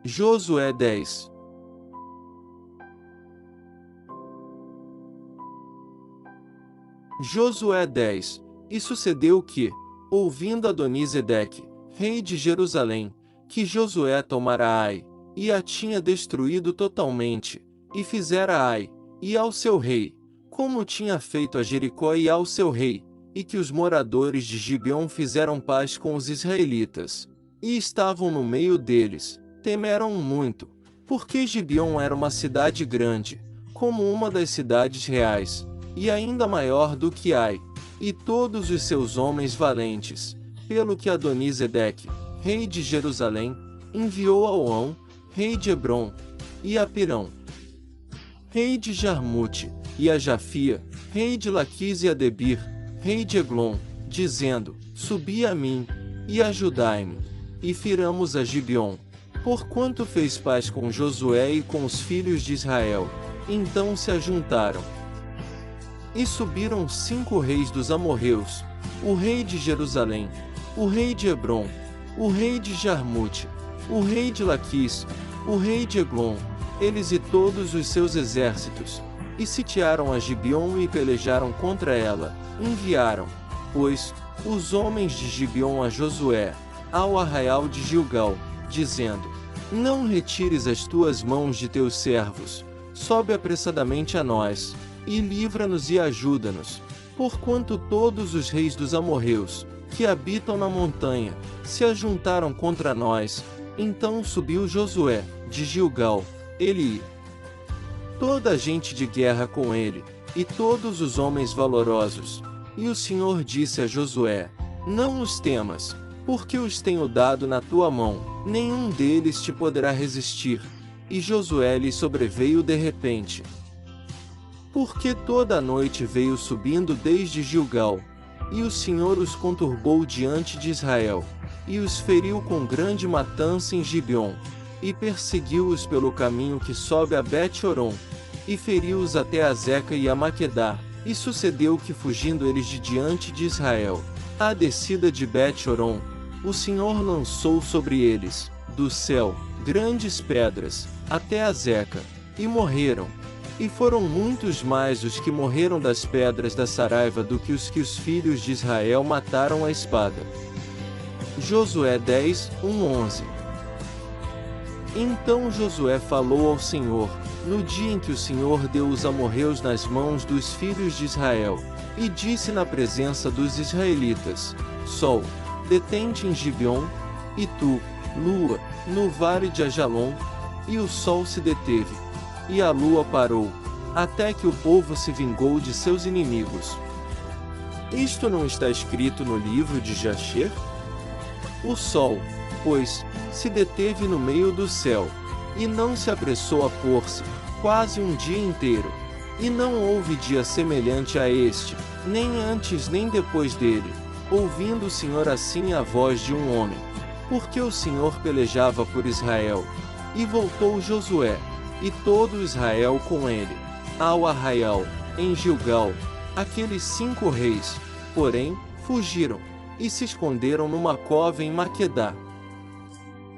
Josué 10. Josué 10. E sucedeu que, ouvindo Adonisedeque, rei de Jerusalém, que Josué tomara Ai, e a tinha destruído totalmente, e fizera Ai, e ao seu rei, como tinha feito a Jericó e ao seu rei, e que os moradores de Gibeon fizeram paz com os israelitas, e estavam no meio deles, temeram muito, porque Gibeon era uma cidade grande, como uma das cidades reais, e ainda maior do que Ai, e todos os seus homens valentes, pelo que Adonisedeque, rei de Jerusalém, enviou a Oão, rei de Hebron, e a Pirão, rei de Jarmute, e a Jafia, rei de Laquis e a Debir, rei de Eglon, dizendo: Subi a mim, e ajudai-me, e firamos a Gibeon, porquanto fez paz com Josué e com os filhos de Israel. Então se ajuntaram. E subiram 5 reis dos amorreus, o rei de Jerusalém, o rei de Hebron, o rei de Jarmute, o rei de Laquis, o rei de Eglon, eles e todos os seus exércitos, e sitiaram a Gibeon e pelejaram contra ela. Enviaram, pois, os homens de Gibeon a Josué, ao arraial de Gilgal, dizendo: Não retires as tuas mãos de teus servos, sobe apressadamente a nós, e livra-nos e ajuda-nos, porquanto todos os reis dos amorreus, que habitam na montanha, se ajuntaram contra nós. Então subiu Josué, de Gilgal, ele e toda a gente de guerra com ele, e todos os homens valorosos. E o Senhor disse a Josué: Não os temas, porque os tenho dado na tua mão, nenhum deles te poderá resistir. E Josué lhe sobreveio de repente, porque toda a noite veio subindo desde Gilgal, e o Senhor os conturbou diante de Israel, e os feriu com grande matança em Gibeon, e perseguiu-os pelo caminho que sobe a Bet-Horon, e feriu-os até a Zeca e a Maquedá. E sucedeu que, fugindo eles de diante de Israel, à descida de Bet-Horon, o Senhor lançou sobre eles, do céu, grandes pedras, até a Zeca, e morreram. E foram muitos mais os que morreram das pedras da Saraiva do que os filhos de Israel mataram à espada. Josué 10, 11. Então Josué falou ao Senhor, no dia em que o Senhor deu os amorreus nas mãos dos filhos de Israel, e disse na presença dos israelitas: Sol, detente em Gibeon, e tu, lua, no vale de Ajalon. E o sol se deteve, e a lua parou, até que o povo se vingou de seus inimigos. Isto não está escrito no livro de Jasher? O sol, pois, se deteve no meio do céu, e não se apressou a pôr-se, quase um dia inteiro. E não houve dia semelhante a este, nem antes nem depois dele, ouvindo o Senhor assim a voz de um homem, porque o Senhor pelejava por Israel. E voltou Josué, e todo Israel com ele, ao arraial, em Gilgal. Aqueles 5 reis, porém, fugiram, e se esconderam numa cova em Maquedá.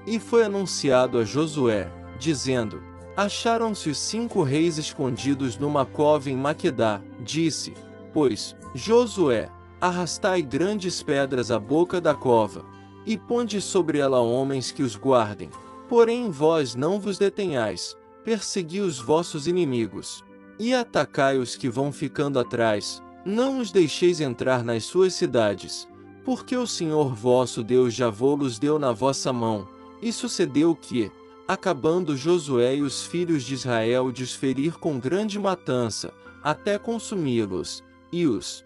E foi anunciado a Josué, dizendo: Acharam-se os 5 reis escondidos numa cova em Maquedá. Disse, pois, Josué: Arrastai grandes pedras à boca da cova, e ponde sobre ela homens que os guardem. Porém vós não vos detenhais, persegui os vossos inimigos, e atacai os que vão ficando atrás, não os deixeis entrar nas suas cidades, porque o Senhor vosso Deus já vô-los deu na vossa mão. E sucedeu que, acabando Josué e os filhos de Israel de os ferir com grande matança, até consumi-los, e os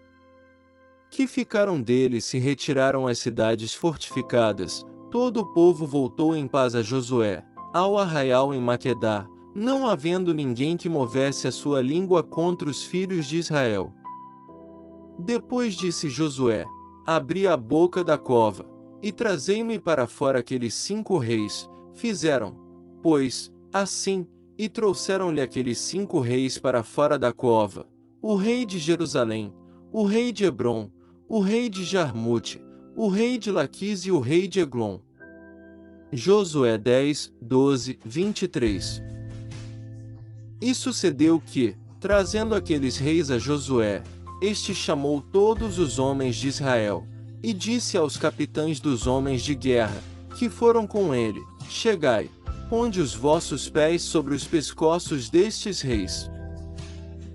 que ficaram deles se retiraram às cidades fortificadas, todo o povo voltou em paz a Josué, ao arraial em Maquedá, não havendo ninguém que movesse a sua língua contra os filhos de Israel. Depois disse Josué: Abri a boca da cova, e trazei-me para fora aqueles 5 reis. Fizeram, pois, assim, e trouxeram-lhe aqueles 5 reis para fora da cova: o rei de Jerusalém, o rei de Hebron, o rei de Jarmute, o rei de Laquis e o rei de Eglon. Josué 10, 12, 23. E sucedeu que, trazendo aqueles reis a Josué, este chamou todos os homens de Israel, e disse aos capitães dos homens de guerra, que foram com ele: Chegai, ponde os vossos pés sobre os pescoços destes reis.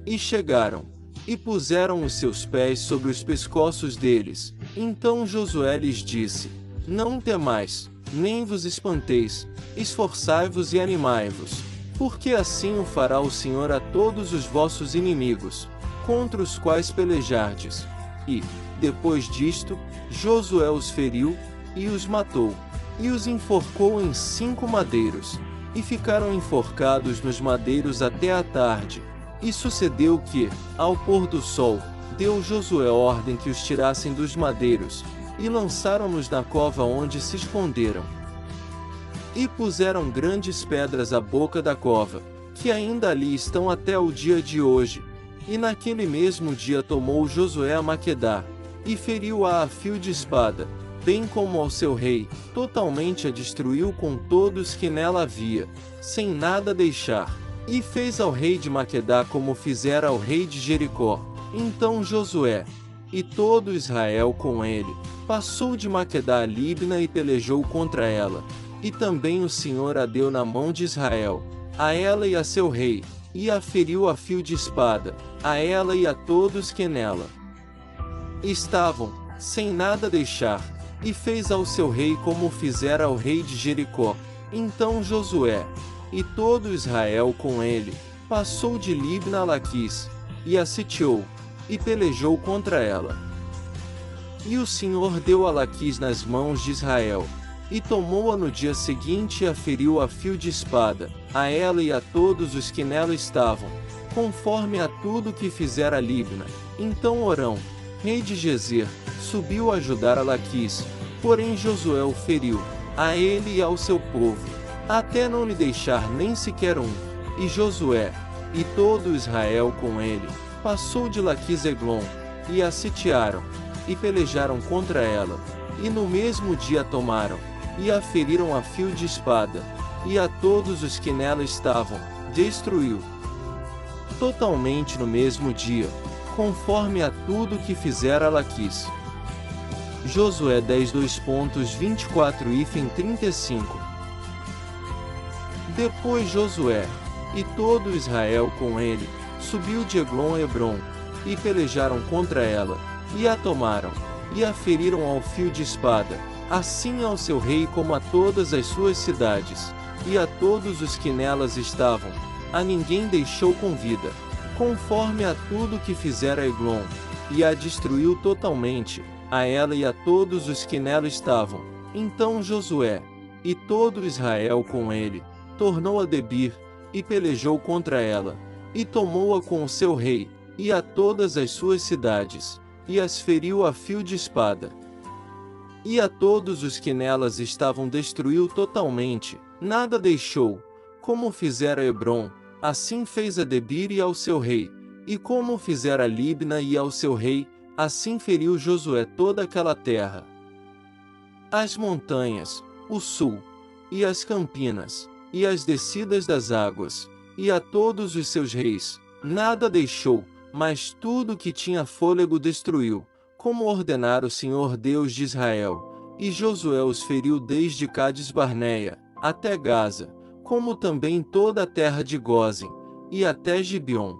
E chegaram, e puseram os seus pés sobre os pescoços deles. Então Josué lhes disse: Não temais, nem vos espanteis, esforçai-vos e animai-vos, porque assim o fará o Senhor a todos os vossos inimigos, contra os quais pelejardes. E, depois disto, Josué os feriu, e os matou, e os enforcou em 5 madeiros, e ficaram enforcados nos madeiros até a tarde. E sucedeu que, ao pôr do sol, deu Josué ordem que os tirassem dos madeiros, e lançaram-nos na cova onde se esconderam. E puseram grandes pedras à boca da cova, que ainda ali estão até o dia de hoje. E naquele mesmo dia tomou Josué a Maquedá, e feriu-a a fio de espada, bem como ao seu rei, totalmente a destruiu com todos que nela havia, sem nada deixar. E fez ao rei de Maquedá como fizera ao rei de Jericó. Então Josué, e todo Israel com ele, passou de Maquedá a Libna e pelejou contra ela. E também o Senhor a deu na mão de Israel, a ela e a seu rei, e a feriu a fio de espada, a ela e a todos que nela estavam, sem nada deixar, e fez ao seu rei como fizera ao rei de Jericó. Então Josué, e todo Israel com ele, passou de Libna a Laquis, e a sitiou, e pelejou contra ela. E o Senhor deu a Laquis nas mãos de Israel, e tomou-a no dia seguinte e a feriu a fio de espada, a ela e a todos os que nela estavam, conforme a tudo que fizera Libna. Então Orão, rei de Gezer, subiu a ajudar a Laquis, porém Josué o feriu, a ele e ao seu povo, até não lhe deixar nem sequer um. E Josué, e todo Israel com ele, passou de Laquis Eglon, e a sitiaram, e pelejaram contra ela, e no mesmo dia a tomaram, e a feriram a fio de espada, e a todos os que nela estavam, destruiu totalmente no mesmo dia, conforme a tudo que fizera Laquis. Josué 10, 2.24 e 35. Depois Josué, e todo Israel com ele, subiu de Eglon a Hebron, e pelejaram contra ela, e a tomaram, e a feriram ao fio de espada, assim ao seu rei como a todas as suas cidades, e a todos os que nelas estavam, a ninguém deixou com vida, conforme a tudo que fizera Eglon, e a destruiu totalmente, a ela e a todos os que nela estavam. Então Josué, e todo Israel com ele, tornou a Debir, e pelejou contra ela, e tomou-a com o seu rei, e a todas as suas cidades, e as feriu a fio de espada. E a todos os que nelas estavam destruiu totalmente, nada deixou, como fizera Hebron, assim fez a Debir e ao seu rei, e como fizera a Libna e ao seu rei, assim feriu Josué toda aquela terra. As montanhas, o sul, e as campinas, e as descidas das águas, e a todos os seus reis, nada deixou, mas tudo que tinha fôlego destruiu, como ordenara o Senhor Deus de Israel. E Josué os feriu desde Cades-Barneia, até Gaza, como também toda a terra de Gósen, e até Gibeon.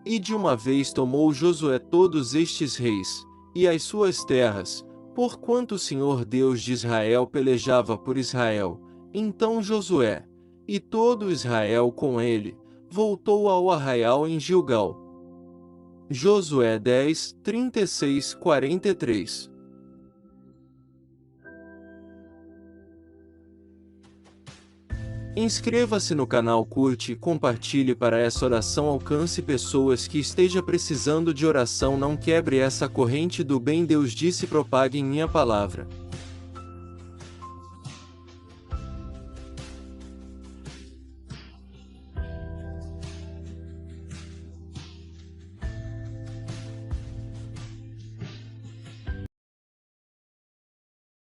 E de uma vez tomou Josué todos estes reis, e as suas terras, porquanto o Senhor Deus de Israel pelejava por Israel. Então Josué, e todo Israel com ele, voltou ao arraial em Gilgal. Josué 10, 36, 43. Inscreva-se no canal, curte e compartilhe para essa oração alcance pessoas que esteja precisando de oração. Não quebre essa corrente do bem. Deus disse: propaguem minha palavra.